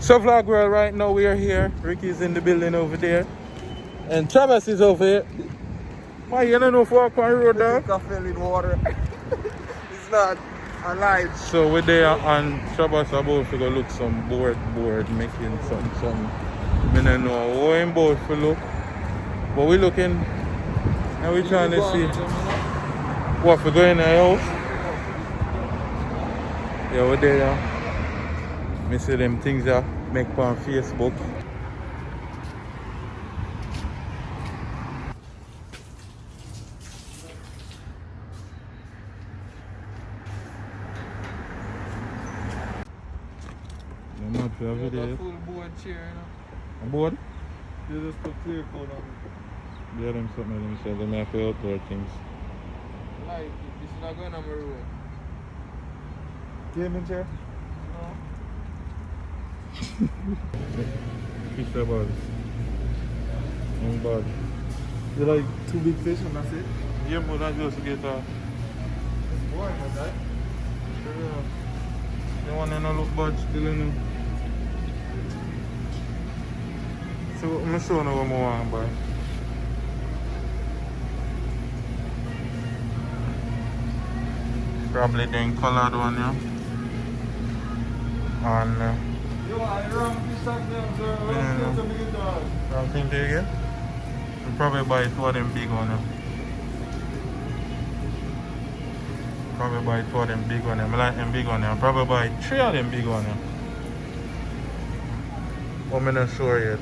So vlog world, right now we are here. Ricky's in the building over there. And Travis is over here. Why you don't know if walk on the road, dog? I fell in water. It's not alive. So we're there and Travis about to go look some board making something. I don't know how I'm about to look. But we're looking and we're trying to see what we go in the house. Yeah, we're there now. I see them things that make on Facebook. I'm not sure if it is. Full board chair, you know. A board? You just put clear coat on it. Yeah, them something them say they make for outdoor things. Like, this is not going on my road. Gaming chair? No. Fish about it. One body. You like 2 big fish and that's it? Yeah, but that's just to get a... It's boring, right? Sure. You want to look bad still, you know. So, I'm going to show you what I want to buy. Probably the colored one, yeah. And... Yo, I run fish like them, sir. Yeah. What's the big dog? I think they get. We'll probably buy 2 of them big ones. Probably buy 2 of them big ones. I like them big ones. I'll probably buy 3 of them big ones. I'm not sure yet.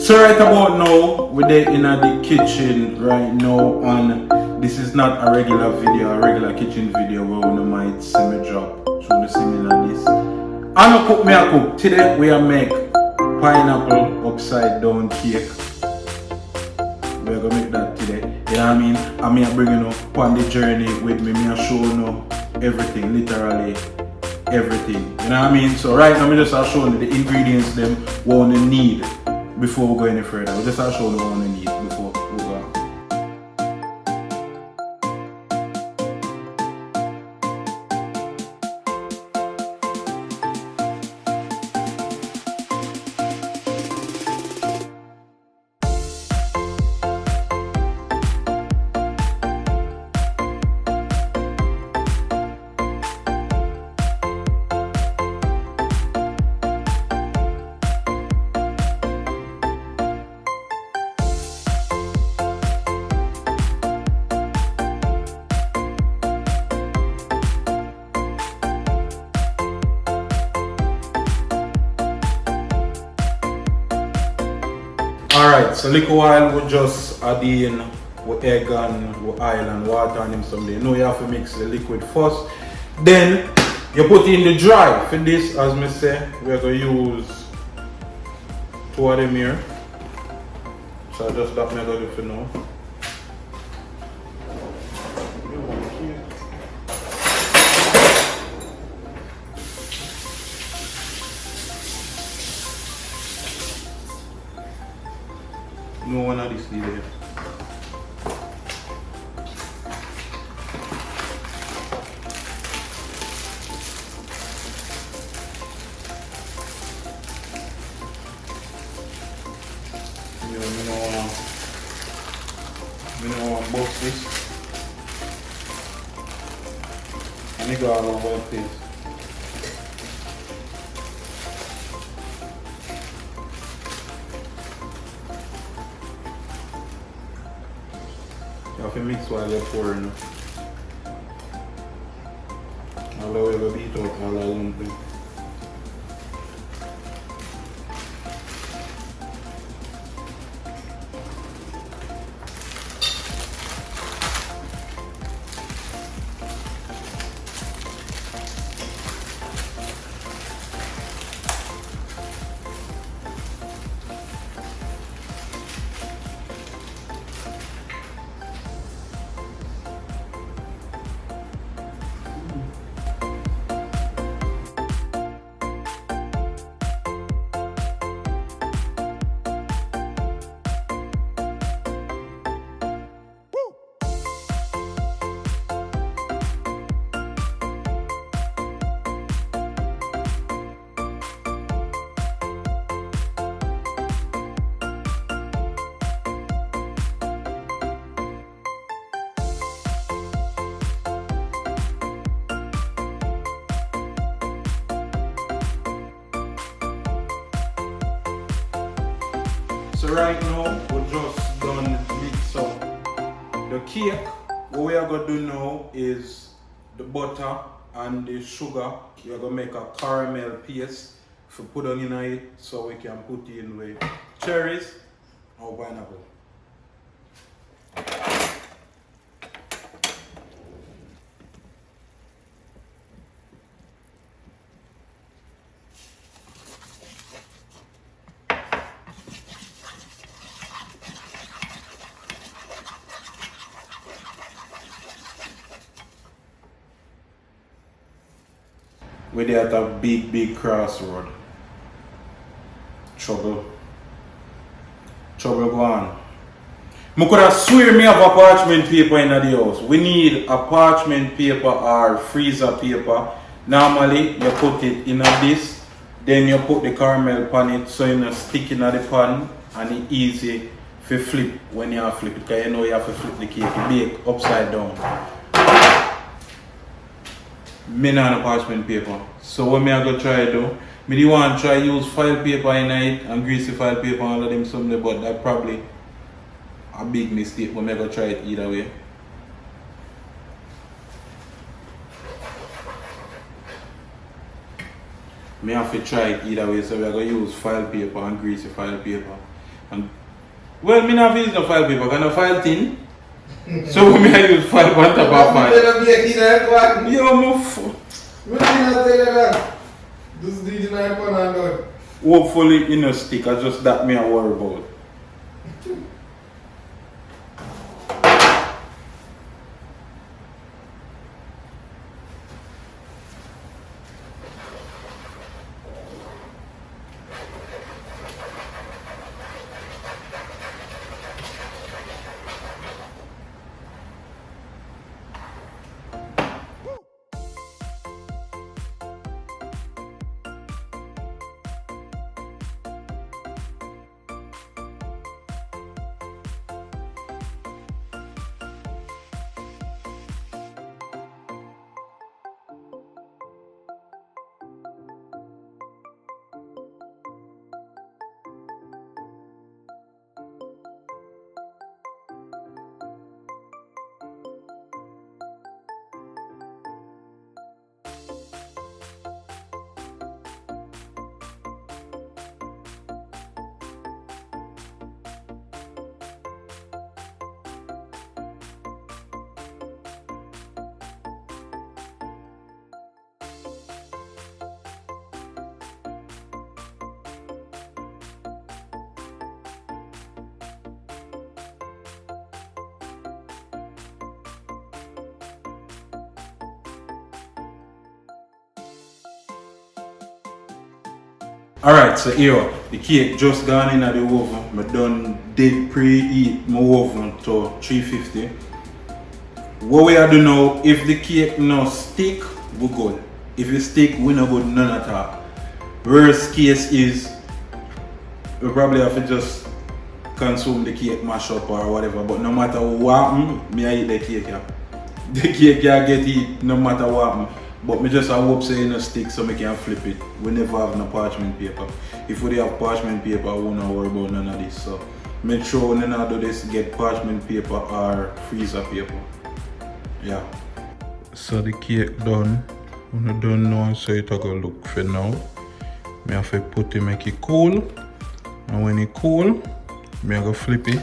So right about now, we're there in the kitchen right now, and this is not a regular video, a regular kitchen video where we might see me drop. So we see me like this. I'm gonna cook me a cook. Today we are make pineapple upside down cake. We're gonna make that today. You know what I mean? I'm here bringing you on the journey with me. I'm showing you everything, literally everything. You know what I mean? So right now I'm just showing you the ingredients them what we need before we go any further. We're just showing you what we need before we go. Alright, so little while we just add in with egg and with oil and water and them something. You know you have to mix the liquid first. Then you put in the dry. For this, as me say, we're going to use 2 of them here. So just that me going to do for now. No one of these there. I don't want to box this. And I go all over the place. You have to mix while you're pouring. All the way to beat out all that lumping. So right now, we just done mix up the cake. What we are gonna do now is the butter and the sugar. We are gonna make a caramel paste to put on in it so we can put in with cherries or pineapple. We're there at a big crossroad. Trouble go on. I could have swear me have a parchment paper in the house. We need a parchment paper or freezer paper. Normally you put it in this, then you put the caramel on it so you know stick in the pan and it's easy to flip when you flip it, because you know you have to flip the cake, bake upside down. Me not a parchment paper. So what me I go try do? Me do want to try use foil paper in it and greasy foil paper and all of them something, but that probably a big mistake, but me I go try it either way. Me have to try it either way, so we are going to use foil paper and greasy foil paper. And well, me not use no foil paper, because no foil thin. So we may use foil on top of foil. Yo, hopefully it no stick, it's just that me I worry about. Alright, so here, the cake just gone in the oven. I done did preheat my oven to 350. What we are doing now, if the cake no stick, we good. If it stick, we no good none at all. Worst case is, we probably have to just consume the cake mash up or whatever, but no matter what happen, me I eat the cake. Yeah. The cake can get eat no matter what happen. But me just hope say in a stick so me can flip it. We never have no parchment paper. If we have parchment paper, we won't worry about none of this. So make sure when you do this, get parchment paper or freezer paper. Yeah. So the cake done. When you don't know, so it will look for now. Me have to put it, make it cool. And when it cool, me go flip it.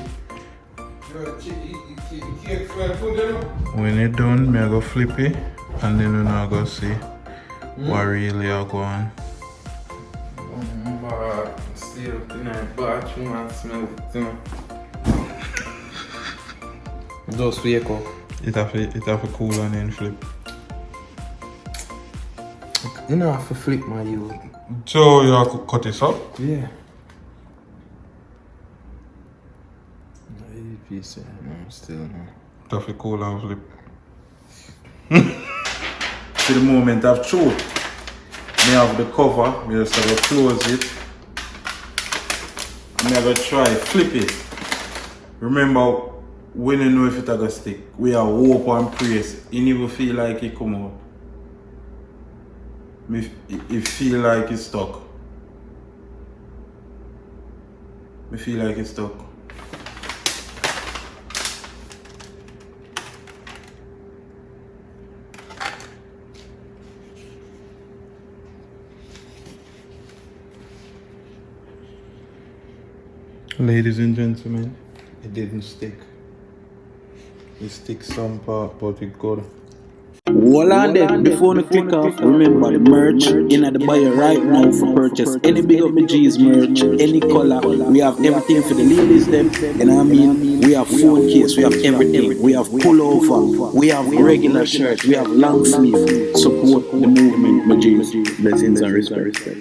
When it done, me go flip it. And then we're not going to see what really are going. Still, bathroom and smell it. Just wake up. It have to cool and then flip. You know, I have to flip my youth. So you have to cut this up? Yeah. Still no. It have to cool and flip. To the moment of truth. Me have the cover, me just have to close it. And me have to try flip it. Remember, we don't know if it's gonna stick. We are hope and praise. You never feel like it come out. It feel like it's stuck. I feel like it's stuck. Ladies and gentlemen, it didn't stick. It sticks some part, but it good. Hold on there, before we click off, remember the merch in the bio right now for purchase. Any Big Up My G's merch, any color, we have everything for the ladies them, you know what I mean? We have phone case, we have everything, we have pullover, we have regular shirt, we have long sleeve. Support the movement, my G's. Blessings and respect.